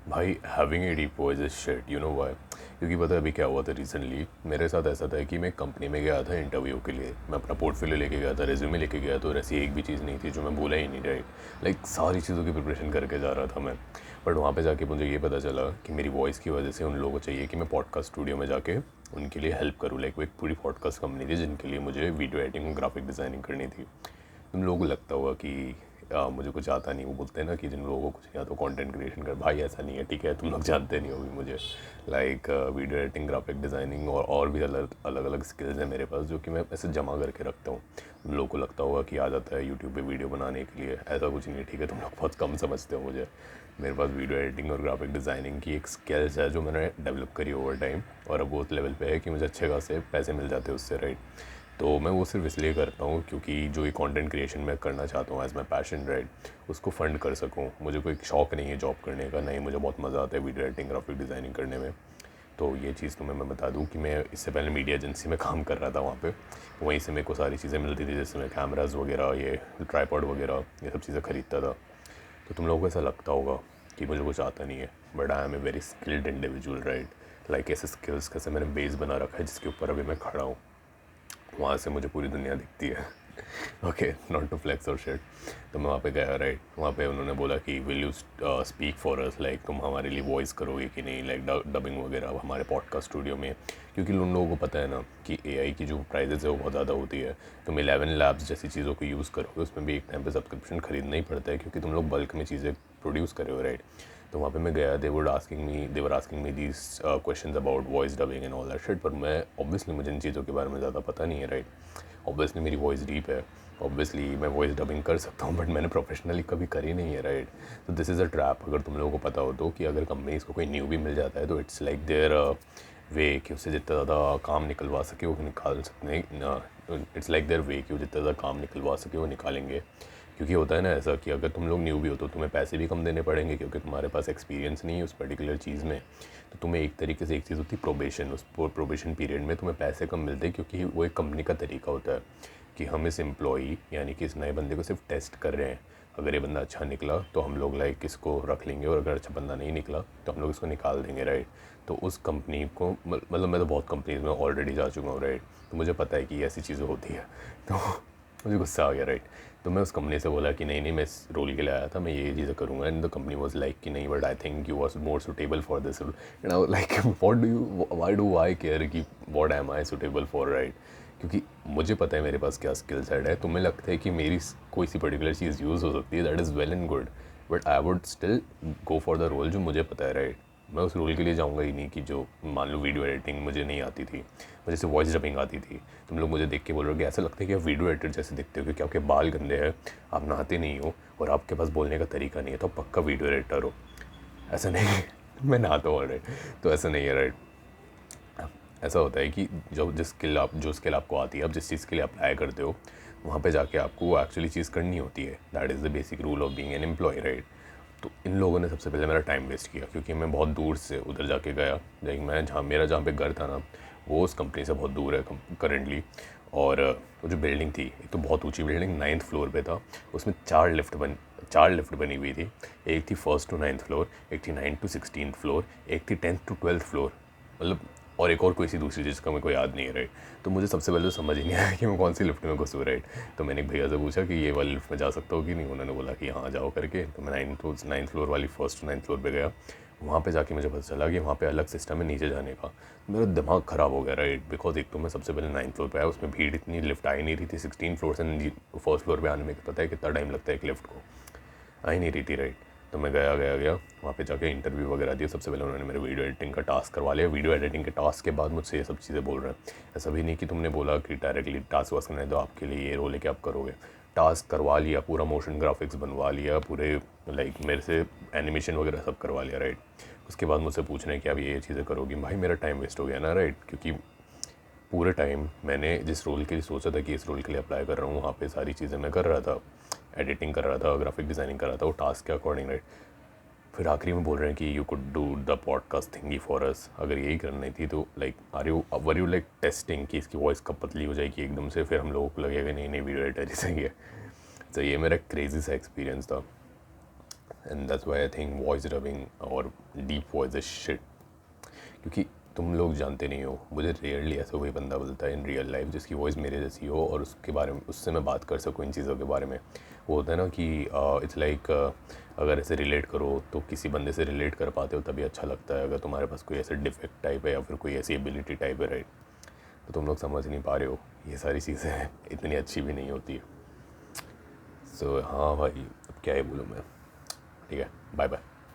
भाई having a deep voice is shit, you know why? क्योंकि पता है अभी क्या हुआ था रिसेंटली मेरे साथ। ऐसा था कि मैं कंपनी में गया था इंटरव्यू के लिए, मैं अपना पोर्टफोलियो लेके गया था, रेज्यूमे लेके गया, तो ऐसी एक भी चीज़ नहीं थी जो मैं बोला ही नहीं, राइट। लाइक सारी चीज़ों की प्रिपरेशन करके जा रहा था मैं। बट वहाँ पे जाके मुझे ये पता चला कि मेरी वॉइस की वजह से उन लोगों को चाहिए कि मैं पॉडकास्ट स्टूडियो में जाके उनके लिए हेल्प करूँ। लाइक वो एक पूरी पॉडकास्ट कंपनी थी जिनके लिए मुझे वीडियो एडिटिंग और ग्राफिक डिज़ाइनिंग करनी थी। तुम लोगों को लगता होगा कि मुझे कुछ आता नहीं। वो बोलते हैं ना कि जिन लोगों को कुछ नहीं आता कंटेंट क्रिएशन कर, भाई ऐसा नहीं है, ठीक है? तुम लोग जानते नहीं होगी मुझे। Like video editing, graphic designing और भी अलग अलग अलग स्किल्स हैं मेरे पास जो कि मैं ऐसे जमा करके रखता हूँ। तुम लोगों को लगता होगा कि आ जाता है यूट्यूब पे वीडियो बनाने के लिए, ऐसा कुछ नहीं है, ठीक है? तुम लोग बहुत कम समझते हो मुझे। मेरे पास वीडियो एडिटिंग और ग्राफिक डिज़ाइनिंग की एक स्किल्स है जो मैंने डेवलप करी ओवर टाइम, और अब वो उस लेवल पे है कि मुझे अच्छे खासे पैसे मिल जाते हैं उससे, राइट। तो मैं वो सिर्फ इसलिए करता हूँ क्योंकि जो ये कंटेंट क्रिएशन मैं करना चाहता हूँ एज माई पैशन, राइट, उसको फंड कर सकूँ। मुझे कोई शौक नहीं है जॉब करने का, नहीं, मुझे बहुत मज़ा आता है वीडियो एडिटिंग ग्राफिक डिज़ाइनिंग करने में। तो ये चीज़ तुम्हें मैं बता दूँ कि मैं इससे पहले मीडिया एजेंसी में काम कर रहा था। वहाँ पे वहीं से मेरे को सारी चीज़ें मिलती थी, जैसे मैं कैमराज वगैरह, ये ट्राईपॉड वगैरह, ये सब चीज़ें ख़रीदता था। तो तुम लोगों को ऐसा लगता होगा कि मुझे कुछ आता नहीं है, but I am a very skilled individual, right. Like ऐसे स्किल्स कैसे मैंने बेस बना रखा है जिसके ऊपर अभी मैं खड़ा हूँ, वहाँ से मुझे पूरी दुनिया दिखती है। ओके, नॉट टू फ्लेक्स और शिट। तो मैं वहाँ पे गया, राइट। वहाँ पे उन्होंने बोला कि will you speak for us, like तुम हमारे लिए वॉइस करोगे कि नहीं, लाइक डबिंग वगैरह हमारे पॉडकास्ट स्टूडियो में। क्योंकि उन लोगों को पता है ना कि एआई की जो प्राइजेज़ है वो बहुत ज़्यादा होती है। तुम 11 लैब्स जैसी चीज़ों को यूज़ करोगे, उसमें भी एक टाइम पे सब्सक्रिप्शन खरीदना ही पड़ता है क्योंकि तुम लोग बल्क में चीज़ें प्रोड्यूस कर रहे हो, राइट। तो वहाँ पे मैं गया, they were asking me these question about voice dubbing and all that shit, पर मैं ऑब्वियसली मुझे इन चीज़ों के बारे में ज़्यादा पता नहीं है, राइट। ऑब्वियसली मेरी वॉइस डीप है, ऑब्वियसली मैं वॉइस डबिंग कर सकता हूँ, बट मैंने प्रोफेशनली कभी करी नहीं है, राइट। तो दिस इज़ अ ट्रैप। अगर तुम लोगों को पता हो तो कि अगर कंपनीज़ को कोई न्यू भी मिल जाता है तो इट्स लाइक देयर वे कि उससे जितना ज़्यादा काम निकलवा सके वो निकाल सकते हैं। इट्स लाइक देयर वे कि वो जितना ज़्यादा काम निकलवा सके वो निकालेंगे। क्योंकि होता है ना ऐसा कि अगर तुम लोग न्यू भी हो तो तुम्हें पैसे भी कम देने पड़ेंगे क्योंकि तुम्हारे पास एक्सपीरियंस नहीं है उस पर्टिकुलर चीज़ में। तो तुम्हें एक तरीके से एक चीज़ होती है प्रोबेशन, उस प्रोबेशन पीरियड में तुम्हें पैसे कम मिलते हैं क्योंकि वो एक कंपनी का तरीका होता है कि हम इस एम्प्लॉई यानी कि इस नए बंदे को सिर्फ टेस्ट कर रहे हैं। अगर ये बंदा अच्छा निकला तो हम लोग लाइक इसको रख लेंगे, और अगर अच्छा बंदा नहीं निकला तो हम लोग इसको निकाल देंगे, राइट। तो उस कंपनी को मतलब मैं तो बहुत कंपनीज में ऑलरेडी जा चुका हूँ, राइट। तो मुझे पता है कि ऐसी चीज़ें होती है। तो मुझे गुस्सा आ गया, राइट। तो मैं उस कंपनी से बोला कि नहीं नहीं, मैं इस रोल के लिए आया था, मैं ये चीज़ें करूँगा। And the company was like कि नहीं, but I think you was more suitable for this role. And I like what do you why do I care कि what am I suitable for, right. क्योंकि मुझे पता है मेरे पास क्या skill set है। तुम्हें लगता है कि मेरी कोई सी पर्टिकुलर चीज़ यूज़ हो सकती है, that is well and good, but I would still go for the role जो मुझे पता है, राइट। मैं उस रोल के लिए जाऊँगा ही नहीं कि जो मान लो वीडियो एडिटिंग मुझे नहीं आती थी, मुझे सिर्फ वॉइस डबिंग आती थी। तुम लोग मुझे देख के बोल रहे हो कि ऐसा लगता है कि आप वीडियो एडिटर जैसे दिखते हो क्योंकि आपके बाल गंदे हैं, आप नहाते नहीं हो और आपके पास बोलने का तरीका नहीं है, तो आप पक्का वीडियो एडिटर हो। ऐसा नहीं है। मैं नहाता हूँ, राइट। तो ऐसा नहीं है, राइट। ऐसा होता है कि जो स्किल आपको आती है, आप जिस चीज़ के लिए अप्लाई करते हो वहाँ पे जाके आपको वो एक्चुअली चीज़ करनी होती है। That is the basic rule of being an employ, right. तो इन लोगों ने सबसे पहले मेरा टाइम वेस्ट किया क्योंकि मैं बहुत दूर से उधर जाके गया। लाइक मैं जहाँ पे घर था ना, वो उस कंपनी से बहुत दूर है करेंटली। और वो जो बिल्डिंग थी, एक तो बहुत ऊंची बिल्डिंग, 9th फ्लोर पे था। उसमें 4 लिफ्ट बनी हुई थी। एक थी 1st to 9th फ्लोर, एक थी 9th to 16th फ्लोर, एक थी 10th to 12th फ्लोर, मतलब, और एक और कोई सी दूसरी जिसका मेरे को याद नहीं है, राइट। तो मुझे सबसे पहले तो समझ ही नहीं आया कि मैं कौन सी लिफ्ट में घुसूँ, राइट। तो मैंने एक भैया से पूछा कि ये वाली लिफ्ट में जा सकता हो कि नहीं, उन्होंने बोला कि हाँ जाओ करके। तो मैं 9th फ्लोर वाली 1st to 9th फ्लोर पे गया। वहाँ पे जाके मुझे पता चला कि वहाँ पे अलग सिस्टम है नीचे जाने का। मेरा दिमाग ख़राब हो गया, राइट, बिकॉज एक तो मैं सबसे पहले 9th फ्लोर पे आया, उसमें भीड़ इतनी, लिफ्ट आ ही नहीं रही थी। 16 फ्लोर से 1st फ्लोर पे आने में पता है कितना टाइम लगता है एक लिफ्ट को, आ ही नहीं रही थी, राइट। तो मैं गया वहाँ पे जाके इंटरव्यू वगैरह दिया। सबसे पहले उन्होंने मेरे वीडियो एडिटिंग का टास्क करवा लिया। वीडियो एडिटिंग के टास्क के बाद मुझसे ये सब चीज़ें बोल रहे हैं। ऐसा भी नहीं कि तुमने बोला कि डायरेक्टली टास्क वास्क करने दो, आपके लिए ये रोल है कि आप करोगे। टास्क करवा लिया, पूरा मोशन ग्राफिक्स बनवा लिया, पूरे लाइक मेरे से एनिमेशन वगैरह सब करवा लिया, राइट। उसके बाद मुझसे पूछ रहे हैं कि आप ये चीज़ें करोगी। भाई मेरा टाइम वेस्ट हो गया ना, राइट। क्योंकि पूरे टाइम मैंने जिस रोल के लिए सोचा था कि इस रोल के लिए अप्लाई कर रहा हूँ, वहाँ पे सारी चीज़ें मैं कर रहा था, एडिटिंग कर रहा था, ग्राफिक डिज़ाइनिंग कर रहा था, वो टास्क के अकॉर्डिंग, राइट। फिर आखिरी में बोल रहे हैं कि you could do the podcast थिंगी for us. अगर यही करनी थी तो like were you like testing कि इसकी वॉइस कब पतली हो जाएगी एकदम से, फिर हम लोगों को लगेगा नहीं नहीं वीडियो एडिटर ही सही है। तो ये मेरा क्रेजी सा एक्सपीरियंस था। And that's why I think voice dubbing और डीप वॉइस इज शिट, क्योंकि तुम लोग जानते नहीं हो, मुझे रेयरली ऐसा कोई बंदा बोलता है इन रियल लाइफ जिसकी वॉइस मेरे जैसी हो और उसके बारे में उससे मैं बात कर सकूँ इन चीज़ों के बारे में। वो होता है ना कि इट्स लाइक अगर ऐसे रिलेट करो तो किसी बंदे से रिलेट कर पाते हो तभी अच्छा लगता है। अगर तुम्हारे पास कोई ऐसे डिफेक्ट टाइप है या फिर कोई ऐसी एबिलिटी टाइप है, राइट, तो तुम लोग समझ नहीं पा रहे हो, ये सारी चीज़ें इतनी अच्छी भी नहीं होती है। सो हाँ भाई, अब क्या ही बोलूँ मैं। ठीक है, बाय बाय।